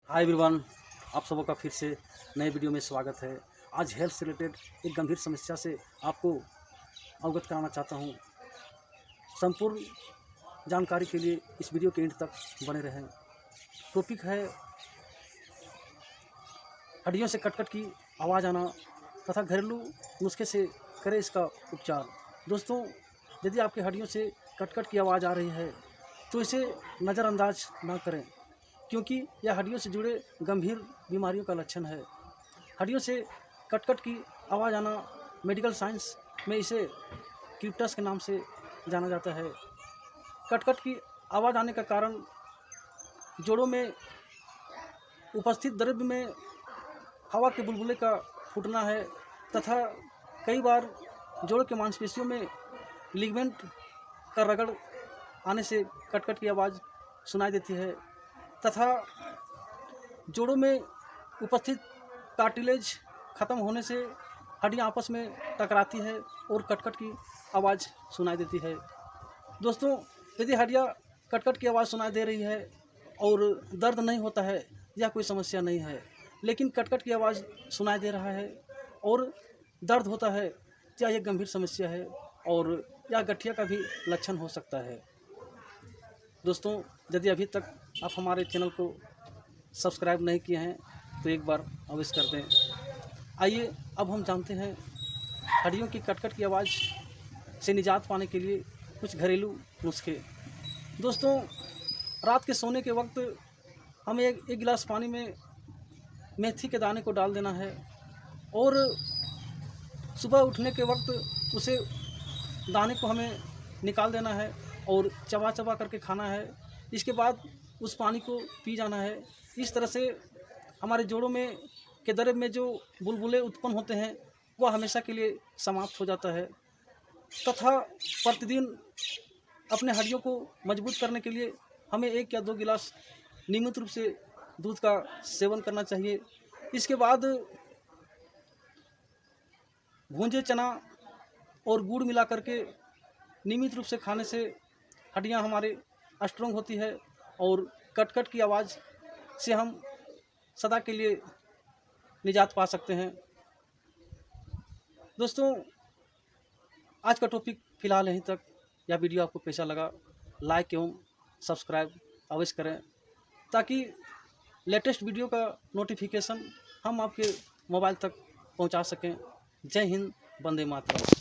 Hi everyone, आप सबों का फिर से नए वीडियो में स्वागत है। आज हेल्थ से रिलेटेड एक गंभीर समस्या से आपको अवगत कराना चाहता हूं। संपूर्ण जानकारी के लिए इस वीडियो के एंड तक बने रहें। टॉपिक है हड्डियों से कट-कट की आवाज़ आना तथा घरेलू नुस्खे से करें इसका उपचार। दोस्तों, यदि आपकी हड्डियों से कट-कट की आवाज़ आ रही है तो इसे नज़रअंदाज ना करें, क्योंकि यह हड्डियों से जुड़े गंभीर बीमारियों का लक्षण है। हड्डियों से कट-कट की आवाज़ आना मेडिकल साइंस में इसे क्रिप्टस के नाम से जाना जाता है। कट-कट की आवाज़ आने का कारण जोड़ों में उपस्थित द्रव्य में हवा के बुलबुले का फूटना है तथा कई बार जोड़ों के मांसपेशियों में लिगामेंट का रगड़ आने से कट-कट की आवाज़ सुनाई देती है तथा जोड़ों में उपस्थित कार्टिलेज खत्म होने से हड्डियां आपस में टकराती है और कट-कट की आवाज़ सुनाई देती है। दोस्तों, यदि हड्डियां कट-कट की आवाज़ सुनाई दे रही है और दर्द नहीं होता है, यह कोई समस्या नहीं है। लेकिन कट-कट की आवाज़ सुनाई दे रहा है और दर्द होता है, क्या यह गंभीर समस्या है और यह गठिया का भी लक्षण हो सकता है। दोस्तों, यदि अभी तक आप हमारे चैनल को सब्सक्राइब नहीं किए हैं तो एक बार अवश्य कर दें। आइए अब हम जानते हैं हड्डियों की कट-कट की आवाज़ से निजात पाने के लिए कुछ घरेलू नुस्खे। दोस्तों, रात के सोने के वक्त हमें एक गिलास पानी में मेथी के दाने को डाल देना है और सुबह उठने के वक्त उसे दाने को हमें निकाल देना है और चबा चबा करके खाना है। इसके बाद उस पानी को पी जाना है। इस तरह से हमारे जोड़ों में के द्रव्य में जो बुलबुले उत्पन्न होते हैं वह हमेशा के लिए समाप्त हो जाता है तथा प्रतिदिन अपने हड्डियों को मजबूत करने के लिए हमें 1 या 2 गिलास नियमित रूप से दूध का सेवन करना चाहिए। इसके बाद भूंजे चना और गुड़ मिला करके नियमित रूप से खाने से हड्डियां हमारे स्ट्रॉन्ग होती है और कट-कट की आवाज़ से हम सदा के लिए निजात पा सकते हैं। दोस्तों, आज का टॉपिक फ़िलहाल यहीं तक। यह वीडियो आपको कैसा लगा, लाइक एवं सब्सक्राइब अवश्य करें ताकि लेटेस्ट वीडियो का नोटिफिकेशन हम आपके मोबाइल तक पहुंचा सकें। जय हिंद, वंदे मातरम।